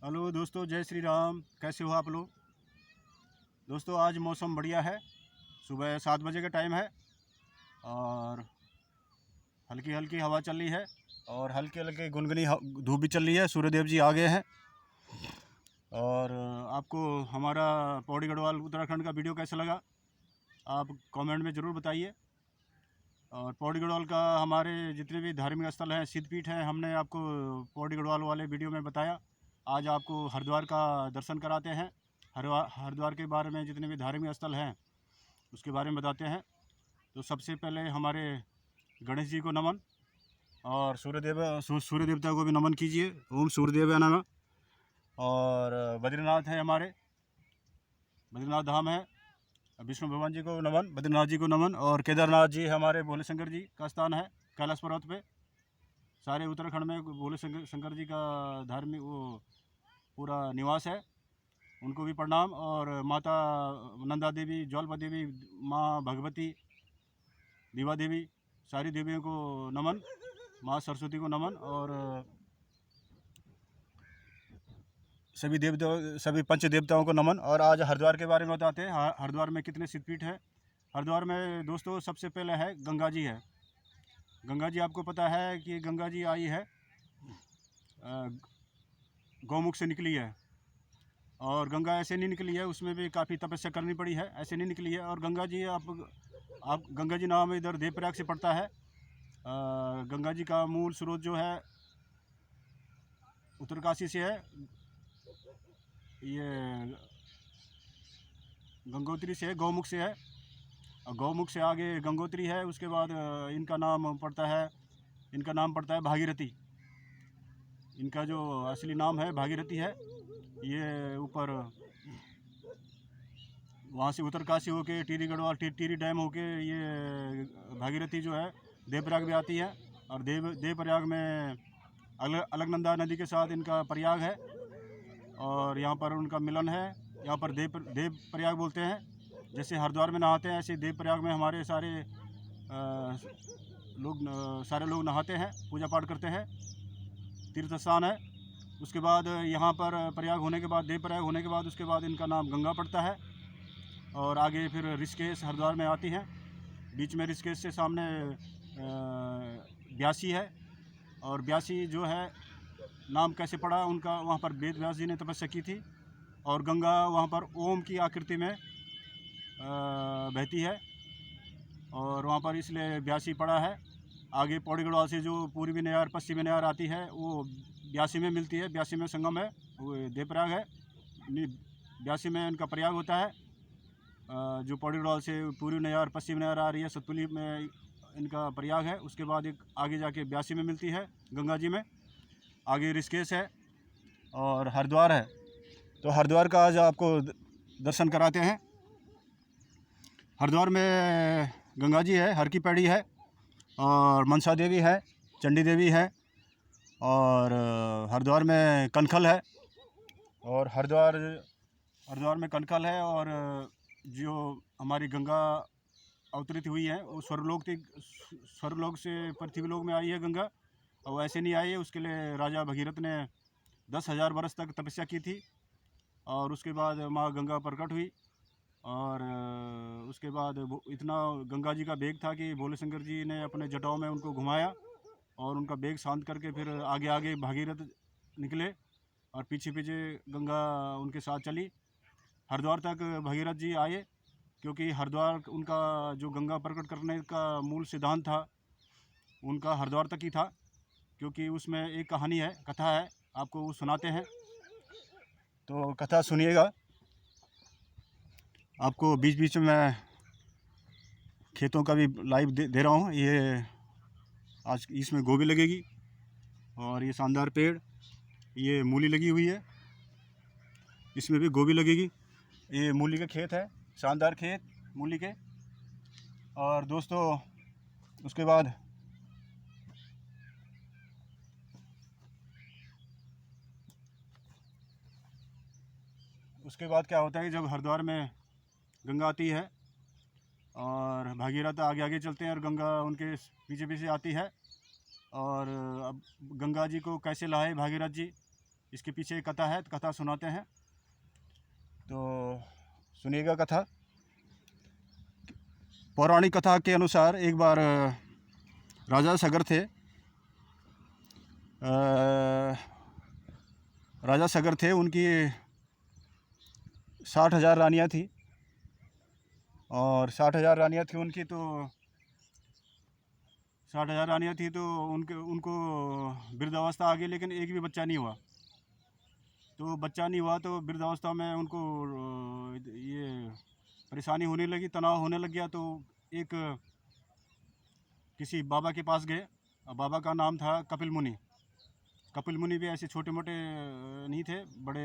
Hello दोस्तों, जय श्री राम। कैसे हो आप लोग? दोस्तों, आज मौसम बढ़िया है। सुबह 7 बजे का टाइम है और हल्की हल्की हवा चल रही है और हल्की हल्की गुनगुनी धूप भी चल रही है। सूर्यदेव जी आ गए हैं। और आपको हमारा पौड़ी गढ़वाल उत्तराखंड का वीडियो कैसा लगा आप कमेंट में ज़रूर बताइए। और पौड़ी गढ़वाल का हमारे जितने भी धार्मिक स्थल हैं, सिद्धपीठ हैं, हमने आपको पौड़ी गढ़वाल वाले वीडियो में बताया। आज आपको हरिद्वार का दर्शन कराते हैं। हरिद्वार के बारे में जितने भी धार्मिक स्थल हैं उसके बारे में बताते हैं। तो सबसे पहले हमारे गणेश जी को नमन और सूर्य देवता को भी नमन कीजिए। ओम सूर्यदेव नमः। और बद्रीनाथ है, हमारे बद्रीनाथ धाम है, विष्णु भगवान जी को नमन, बद्रीनाथ जी को नमन। और केदारनाथ जी हमारे भोले शंकर जी का स्थान है कैलाश पर्वत पे। सारे उत्तराखंड में भोले शंकर जी का धार्मिक वो पूरा निवास है, उनको भी प्रणाम। और माता नंदा देवी, ज्वालपा देवी, माँ भगवती, दीवा देवी, सारी देवियों को नमन, माँ सरस्वती को नमन। और सभी देवता, सभी पंच देवताओं को नमन। और आज हरिद्वार के बारे में बताते हैं। हरिद्वार में कितने सिद्धपीठ हैं। हरिद्वार में दोस्तों सबसे पहले है गंगा जी है। गंगा जी आपको पता है कि गंगा जी आई है, गौमुख से निकली है। और गंगा ऐसे नहीं निकली है, उसमें भी काफ़ी तपस्या करनी पड़ी है, ऐसे नहीं निकली है। और गंगा जी आप गंगा जी नाम इधर देवप्रयाग से पड़ता है। गंगा जी का मूल स्रोत जो है उत्तरकाशी से है, ये गंगोत्री से है, गौमुख से है। और गौमुख से आगे गंगोत्री है। उसके बाद इनका नाम पड़ता है भागीरथी। इनका जो असली नाम है भागीरथी है। ये ऊपर वहाँ से उत्तरकाशी होके टिहरी गढ़वाल टिहरी डैम होके ये भागीरथी जो है देवप्रयाग भी आती है। और देवप्रयाग में अलकनंदा नदी के साथ इनका प्रयाग है और यहाँ पर उनका मिलन है। यहाँ पर देव प्रयाग बोलते हैं। जैसे हरिद्वार में नहाते हैं ऐसे देव प्रयाग में हमारे सारे लोग नहाते हैं, पूजा पाठ करते हैं, तीर्थ स्थान है। उसके बाद यहाँ पर प्रयाग होने के बाद, देव प्रयाग होने के बाद, उसके बाद इनका नाम गंगा पड़ता है। और आगे फिर ऋषिकेश हरिद्वार में आती हैं। बीच में ऋषिकेश से सामने ब्यासी है। और ब्यासी जो है नाम कैसे पड़ा उनका, वहाँ पर वेद व्यास जी ने तपस्या की थी। और गंगा वहाँ पर ओम की आकृति में बहती है और वहाँ पर इसलिए ब्यासी पड़ा है। आगे पौड़ी गढ़वाल से जो पूर्वी नयार पश्चिमी नयार आती है वो ब्यासी में मिलती है। ब्यासी में संगम है, वो देवप्रयाग है। ब्यासी में इनका प्रयाग होता है। जो पौड़ी गढ़वाल से पूर्वी नयार पश्चिमी नयार आ रही है, सतपुली में इनका प्रयाग है। उसके बाद एक आगे जाके ब्यासी में मिलती है गंगा जी में। आगे ऋषिकेश है और हरिद्वार है। तो हरिद्वार का आज आपको दर्शन कराते हैं। हरिद्वार में गंगा जी है, हर की पैड़ी है और मनसा देवी है, चंडी देवी है। और हरिद्वार में कनखल है। और हरिद्वार में कनखल है। और जो हमारी गंगा अवतरित हुई है वो स्वर्गलोक से पृथ्वी लोक में आई है गंगा। और ऐसे नहीं आई है, उसके लिए राजा भगीरथ ने 10,000 वर्ष तक तपस्या की थी। और उसके बाद माँ गंगा प्रकट हुई। और उसके बाद इतना गंगा जी का वेग था कि भोले शंकर जी ने अपने जटाओं में उनको घुमाया और उनका वेग शांत करके फिर आगे आगे भागीरथ निकले और पीछे पीछे गंगा उनके साथ चली। हरिद्वार तक भगीरथ जी आए क्योंकि हरिद्वार उनका जो गंगा प्रकट करने का मूल सिद्धांत था उनका हरिद्वार तक ही था। क्योंकि उसमें एक कहानी है, कथा है, आपको वो सुनाते हैं, तो कथा सुनिएगा। आपको बीच बीच में मैं खेतों का भी लाइव दे रहा हूँ। ये आज इसमें गोभी लगेगी और ये शानदार पेड़, ये मूली लगी हुई है, इसमें भी गोभी लगेगी। ये मूली के खेत है, शानदार खेत मूली के। और दोस्तों उसके बाद क्या होता है कि जब हरिद्वार में गंगा आती है और भागीरथ आगे आगे चलते हैं और गंगा उनके पीछे पीछे आती है। और अब गंगा जी को कैसे लाए भागीरथ जी, इसके पीछे एक कथा है, कथा सुनाते हैं। तो सुनिएगा कथा। पौराणिक कथा के अनुसार एक बार राजा सगर थे। राजा सगर थे, उनकी 60,000 रानियाँ थी, और 60,000 रानियाँ थी उनकी। तो 60,000 रानियाँ थी तो उनको वृद्धावस्था आ गई, लेकिन एक भी बच्चा नहीं हुआ। तो बच्चा नहीं हुआ तो वृद्धावस्था में उनको ये परेशानी होने लगी, तनाव होने लग गया। तो एक किसी बाबा के पास गए। बाबा का नाम था कपिल मुनि। कपिल मुनि भी ऐसे छोटे मोटे नहीं थे, बड़े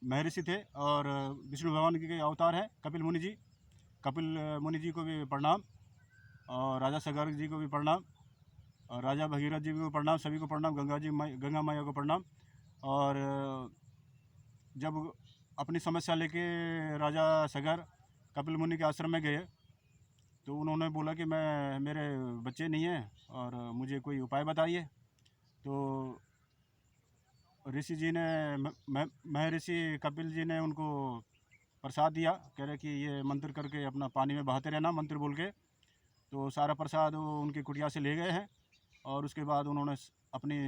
महर्षि थे, और विष्णु भगवान के अवतार हैं कपिल मुनि जी। कपिल मुनि जी को भी प्रणाम, और राजा सगर जी को भी प्रणाम, और राजा भगीरथ जी को प्रणाम, सभी को प्रणाम, गंगा मैया को प्रणाम। और जब अपनी समस्या लेके राजा सगर कपिल मुनि के आश्रम में गए, तो उन्होंने बोला कि मेरे बच्चे नहीं हैं और मुझे कोई उपाय बताइए। तो ऋषि जी ने, महर्षि कपिल जी ने उनको प्रसाद दिया। कह रहे कि ये मंत्र करके अपना पानी में बहाते रहना, मंत्र बोल के। तो सारा प्रसाद वो उनकी कुटिया से ले गए हैं, और उसके बाद उन्होंने अपनी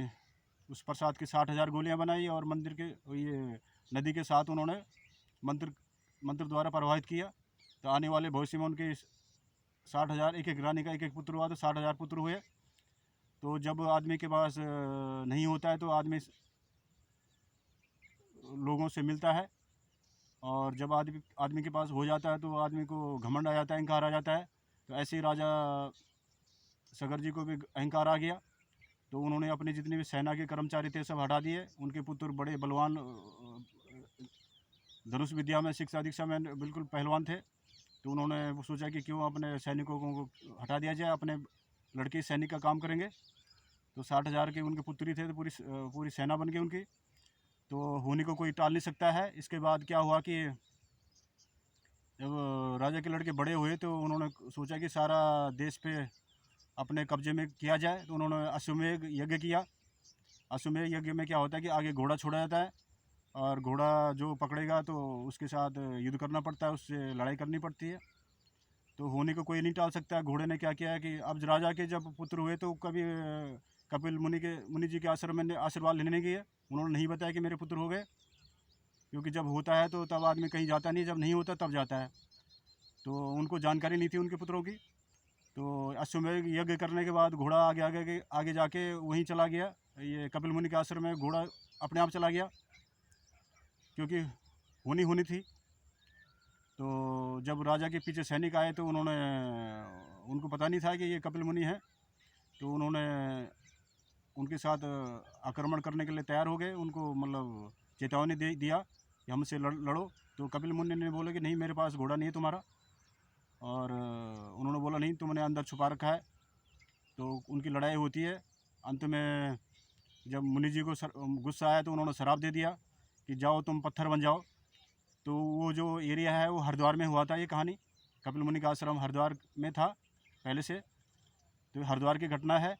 उस प्रसाद की 60,000 गोलियां बनाई, और मंदिर के ये नदी के साथ उन्होंने मंत्र द्वारा प्रवाहित किया। तो आने वाले भविष्य में उनके 60,000, एक एक रानी का एक एक पुत्र हुआ, तो 60,000 पुत्र हुए। तो जब आदमी के पास नहीं होता है तो आदमी लोगों से मिलता है, और जब आदमी के पास हो जाता है तो आदमी को घमंड आ जाता है, अहंकार आ जाता है। तो ऐसे ही राजा सगर जी को भी अहंकार आ गया। तो उन्होंने अपनी जितनी भी सेना के कर्मचारी थे सब हटा दिए। उनके पुत्र बड़े बलवान, धनुष विद्या में शिक्षा दीक्षा में बिल्कुल पहलवान थे। तो उन्होंने सोचा कि क्यों अपने सैनिकों को हटा दिया जाए, अपने लड़के सैनिक का काम करेंगे। तो 60,000 के उनके पुत्री थे, तो पूरी सेना बन गई उनकी। तो होने को कोई टाल नहीं सकता है। इसके बाद क्या हुआ कि जब राजा के लड़के बड़े हुए तो उन्होंने सोचा कि सारा देश पे अपने कब्जे में किया जाए। तो उन्होंने अश्वमेध यज्ञ किया। अश्वमेध यज्ञ में क्या होता है कि आगे घोड़ा छोड़ा जाता है, और घोड़ा जो पकड़ेगा तो उसके साथ युद्ध करना पड़ता है, उससे लड़ाई करनी पड़ती है। तो होने को कोई नहीं टाल सकता है। घोड़े ने क्या किया है कि अब राजा के जब पुत्र हुए तो कभी कपिल मुनि जी के आश्रम में आशीर्वाद लेने नहीं गए। उन्होंने नहीं बताया कि मेरे पुत्र हो गए, क्योंकि जब होता है तो तब आदमी कहीं जाता नहीं, जब नहीं होता तब जाता है। तो उनको जानकारी नहीं थी उनके पुत्रों की। तो अश्वमेध यज्ञ करने के बाद घोड़ा आगे जाके वहीं चला गया। ये कपिल मुनि के आश्रम में घोड़ा अपने आप चला गया, क्योंकि होनी थी। तो जब राजा के पीछे सैनिक आए तो उनको पता नहीं था कि ये कपिल मुनि है। तो उन्होंने उनके साथ आक्रमण करने के लिए तैयार हो गए। उनको मतलब चेतावनी दिया कि हमसे लड़ो। तो कपिल मुनि ने बोला कि नहीं, मेरे पास घोड़ा नहीं है तुम्हारा। और उन्होंने बोला नहीं, तुमने अंदर छुपा रखा है। तो उनकी लड़ाई होती है। अंत में जब मुनि जी को गुस्सा आया तो उन्होंने शराप दे दिया कि जाओ तुम पत्थर बन जाओ। तो वो जो एरिया है वो हरिद्वार में हुआ था। ये कहानी कपिल मुनि का आश्रम हरिद्वार में था पहले से, तो हरिद्वार की घटना है।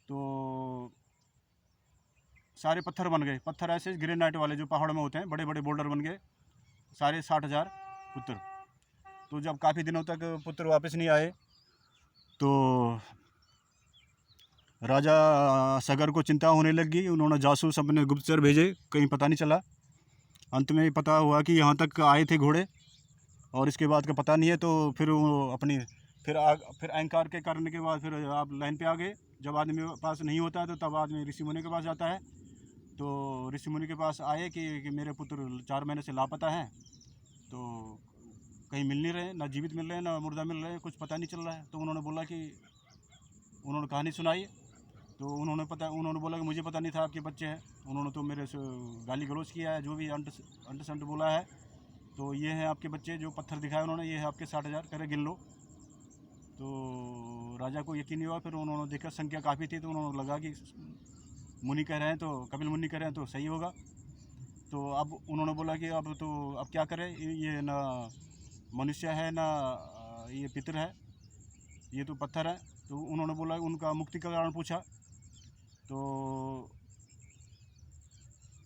तो सारे पत्थर बन गए, पत्थर ऐसे ग्रेनाइट वाले जो पहाड़ में होते हैं, बड़े बड़े बोल्डर बन गए सारे 60,000 पुत्र। तो जब काफ़ी दिनों तक पुत्र वापस नहीं आए तो राजा सगर को चिंता होने लगी। उन्होंने जासूस अपने गुप्तचर भेजे, कहीं पता नहीं चला। अंत में पता हुआ कि यहाँ तक आए थे घोड़े, और इसके बाद का पता नहीं है। तो फिर वो फिर अहंकार के करने के बाद फिर आप लाइन पे आ गए। जब आदमी के पास नहीं होता है तो तब आदमी ऋषि मुनि के पास जाता है। तो ऋषि मुनि के पास आए कि मेरे पुत्र 4 महीने से लापता हैं, तो कहीं मिल नहीं रहे, ना जीवित मिल रहे हैं ना मुर्दा मिल रहे हैं, कुछ पता नहीं चल रहा है। तो उन्होंने बोला कि उन्होंने कहानी सुनाई। तो उन्होंने बोला कि मुझे पता नहीं था आपके बच्चे हैं। उन्होंने तो मेरे से गाली गलौज किया है, जो भी अंट संट बोला है। तो ये हैं आपके बच्चे, जो पत्थर दिखाए उन्होंने, ये है आपके 60,000, करे गिन लो। तो राजा को यकीन नहीं हुआ। फिर उन्होंने देखा संख्या काफ़ी थी, तो उन्होंने लगा कि मुनि कह रहे हैं तो कपिल मुनि कह रहे हैं तो सही होगा। तो अब उन्होंने बोला कि अब क्या करें, ये ना मनुष्य है ना ये पितर है, ये तो पत्थर है। तो उन्होंने बोला, उनका मुक्ति का कारण पूछा। तो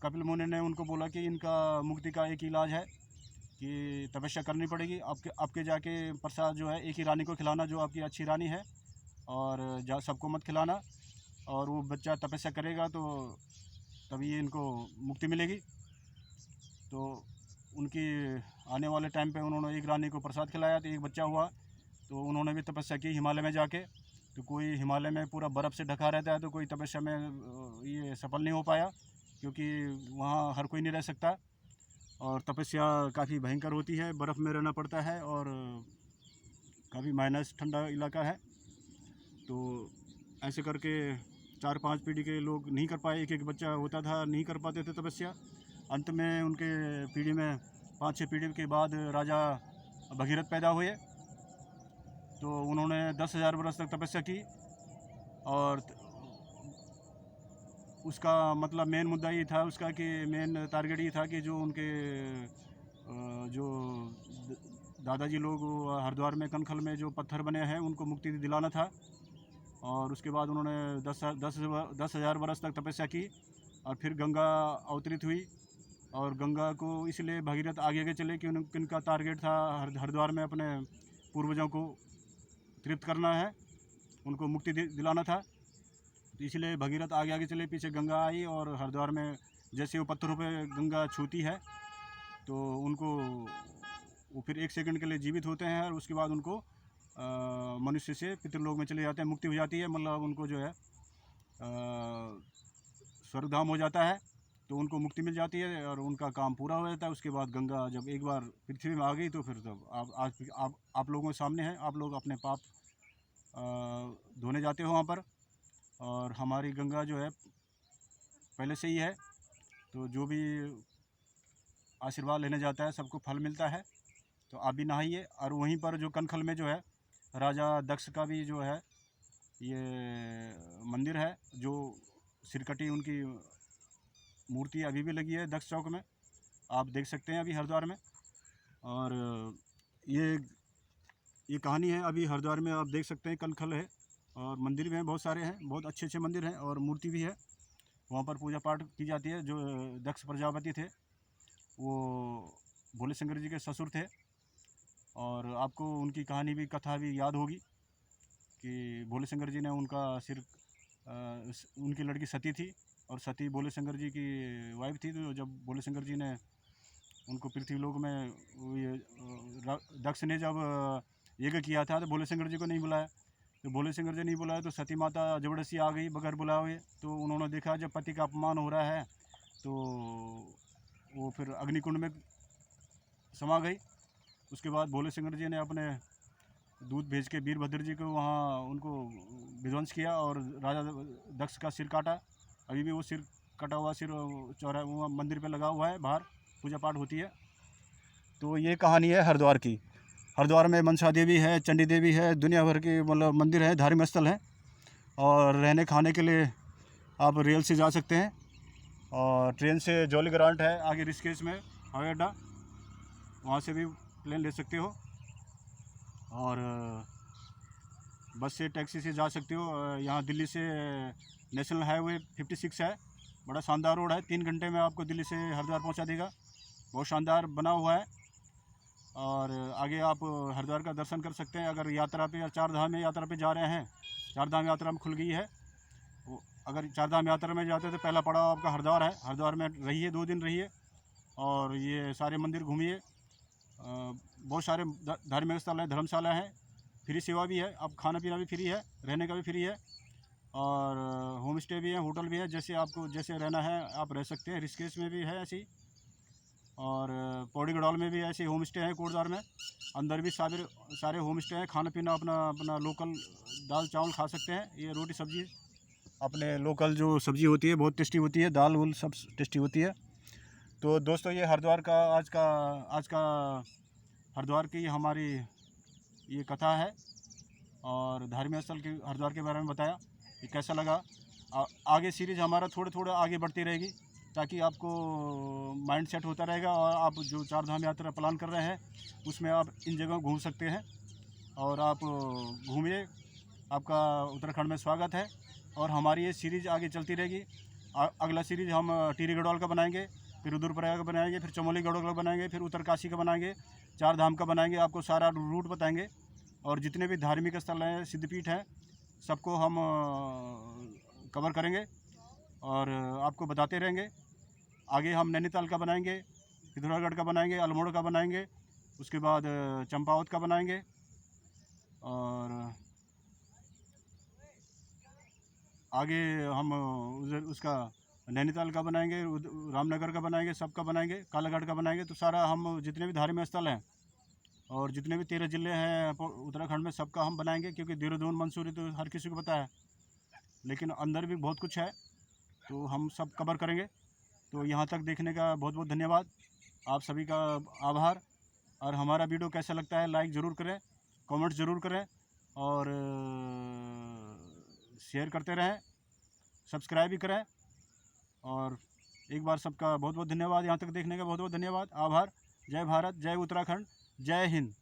कपिल मुनि ने उनको बोला कि इनका मुक्ति का एक इलाज है कि तपस्या करनी पड़ेगी। आपके जाके प्रसाद जो है एक ही रानी को खिलाना, जो आपकी अच्छी रानी है, और सबको मत खिलाना, और वो बच्चा तपस्या करेगा तो तभी इनको मुक्ति मिलेगी। तो उनकी आने वाले टाइम पे उन्होंने एक रानी को प्रसाद खिलाया तो एक बच्चा हुआ। तो उन्होंने भी तपस्या की हिमालय में जाके। तो कोई हिमालय में पूरा बर्फ़ से ढका रहता है, तो कोई तपस्या में ये सफल नहीं हो पाया, क्योंकि वहाँ हर कोई नहीं रह सकता, और तपस्या काफ़ी भयंकर होती है, बर्फ़ में रहना पड़ता है, और काफ़ी माइनस ठंडा इलाका है। तो ऐसे करके 4-5 पीढ़ी के लोग नहीं कर पाए, एक एक बच्चा होता था, नहीं कर पाते थे तपस्या। अंत में उनके पीढ़ी में 5-6 पीढ़ी के बाद राजा भगीरथ पैदा हुए। तो उन्होंने 10,000 वर्ष तक तपस्या की, और उसका मतलब मेन मुद्दा ये था उसका कि मेन टारगेट ये था कि जो उनके जो दादाजी लोग हरिद्वार में कनखल में जो पत्थर बने हैं उनको मुक्ति दिलाना था। और उसके बाद उन्होंने 10,000 वर्ष तक तपस्या की, और फिर गंगा अवतरित हुई। और गंगा को इसलिए भगीरथ आगे चले कि उनका टारगेट था हरिद्वार में अपने पूर्वजों को तृप्त करना है, उनको मुक्ति दिलाना था। तो इसलिए भगीरथ आगे चले, पीछे गंगा आई, और हरिद्वार में जैसे वो पत्थरों पे गंगा छूती है तो उनको वो फिर 1 सेकंड के लिए जीवित होते हैं, और उसके बाद उनको मनुष्य से पितृलोक में चले जाते हैं, मुक्ति हो जाती है, मतलब उनको जो है स्वर्गधाम हो जाता है, तो उनको मुक्ति मिल जाती है और उनका काम पूरा हो जाता है। उसके बाद गंगा जब एक बार पृथ्वी में आ गई तो फिर तब आप लोगों के सामने है, आप लोग अपने पाप धोने जाते हो वहाँ पर। और हमारी गंगा जो है पहले से ही है, तो जो भी आशीर्वाद लेने जाता है सबको फल मिलता है। तो आप भी नहाइए। और वहीं पर जो कनखल में जो है राजा दक्ष का भी जो है ये मंदिर है, जो सिरकटी उनकी मूर्ति अभी भी लगी है दक्ष चौक में, आप देख सकते हैं अभी हरिद्वार में। और ये कहानी है अभी हरिद्वार में, आप देख सकते हैं कनखल है, और मंदिर भी हैं, बहुत सारे हैं, बहुत अच्छे अच्छे मंदिर हैं, और मूर्ति भी है। वहाँ पर पूजा पाठ की जाती है। जो दक्ष प्रजापति थे वो भोले शंकर जी के ससुर थे, और आपको उनकी कहानी भी, कथा भी याद होगी कि भोले शंकर जी ने उनका सिर उनकी लड़की सती थी, और सती भोले शंकर जी की वाइफ थी। तो जब भोले शंकर जी ने उनको पृथ्वीलोक में दक्ष ने जब यज्ञ किया था तो भोले शंकर जी को नहीं बुलाया। तो भोले शंकर जी नहीं बुलाया तो सती माता जबरदस्ती आ गई बगैर बुलाए। तो उन्होंने देखा जब पति का अपमान हो रहा है तो वो फिर अग्निकुंड में समा गई। उसके बाद भोले शंकर जी ने अपने दूध भेज के वीरभद्र जी को वहाँ उनको विध्वंस किया, और राजा दक्ष का सिर काटा। अभी भी वो सिर कटा हुआ सिर चौराहे वो मंदिर पे लगा हुआ है, बाहर पूजा पाठ होती है। तो ये कहानी है हरिद्वार की। हरिद्वार में मनसा देवी है, चंडी देवी है, दुनिया भर के मतलब मंदिर हैं, धार्मिक स्थल हैं। और रहने खाने के लिए आप रेल से जा सकते हैं, और ट्रेन से जॉली ग्रांट है आगे ऋषिकेश में हवाई अड्डा, वहाँ से भी प्लेन ले सकते हो। और बस से टैक्सी से जा सकते हो। यहाँ दिल्ली से नेशनल हाईवे 56 है, बड़ा शानदार रोड है, 3 घंटे में आपको दिल्ली से हरिद्वार पहुँचा देगा, बहुत शानदार बना हुआ है। और आगे आप हरिद्वार का दर्शन कर सकते हैं। अगर यात्रा पे या 4 धाम यात्रा पे जा रहे हैं, 4 धाम यात्रा में खुल गई है, अगर 4 धाम यात्रा में जाते हैं तो पहला पड़ाव आपका हरिद्वार है। हरिद्वार में रहिए, 2 दिन रहिए, और ये सारे मंदिर घूमिए। बहुत सारे धार्मिक स्थल हैं, धर्मशाला है, फ्री सेवा भी है, आप खाना पीना भी फ्री है, रहने का भी फ्री है, और होम स्टे भी है, होटल भी है, जैसे आपको जैसे रहना है आप रह सकते हैं। ऋषिकेश में भी है ऐसे ही, और पौड़ी गढ़वाल में भी ऐसे होम स्टे हैं, कोटद्वार में अंदर भी सारे होम स्टे हैं। खाना पीना अपना लोकल दाल चावल खा सकते हैं, ये रोटी सब्जी अपने लोकल जो सब्ज़ी होती है बहुत टेस्टी होती है, दाल वूल सब टेस्टी होती है। तो दोस्तों ये हरिद्वार का आज का हरिद्वार की हमारी ये कथा है, और धार्मिक स्थल के हरिद्वार के बारे में बताया। ये कैसा लगा? आगे सीरीज़ हमारा थोड़ा आगे बढ़ती रहेगी, ताकि आपको माइंड सेट होता रहेगा, और आप जो 4 धाम यात्रा प्लान कर रहे हैं उसमें आप इन जगहों घूम सकते हैं। और आप घूमिए, आपका उत्तराखंड में स्वागत है, और हमारी ये सीरीज़ आगे चलती रहेगी। अगला सीरीज़ हम टिहरी गढ़वाल का बनाएंगे, फिर रुद्रप्रयाग का बनाएंगे, फिर चमोली गढ़वाल का बनाएंगे, फिर उत्तरकाशी का बनाएंगे, 4 धाम का बनाएंगे। आपको सारा रूट बताएंगे और जितने भी धार्मिक स्थल हैं, सिद्धपीठ हैं, सबको हम कवर करेंगे और आपको बताते रहेंगे। आगे हम नैनीताल का बनाएंगे, पिथौरागढ़ का बनाएंगे, अल्मोड़ा का बनाएंगे, उसके बाद चंपावत का बनाएंगे और आगे हम उधर उसका नैनीताल का बनाएंगे, रामनगर का बनाएंगे, सबका बनाएंगे, कालाघाट का बनाएंगे। तो सारा हम जितने भी धार्मिक स्थल हैं और जितने भी 13 ज़िले हैं उत्तराखंड में, सबका हम बनाएंगे। क्योंकि देहरादून मंसूरी तो हर किसी को पता है, लेकिन अंदर भी बहुत कुछ है, तो हम सब कवर करेंगे। तो यहाँ तक देखने का बहुत बहुत धन्यवाद, आप सभी का आभार। और हमारा वीडियो कैसा लगता है लाइक ज़रूर करें, कमेंट ज़रूर करें और शेयर करते रहें, सब्सक्राइब भी करें। और एक बार सबका बहुत बहुत धन्यवाद, यहाँ तक देखने का बहुत बहुत धन्यवाद, आभार। जय भारत, जय उत्तराखंड, जय हिंद।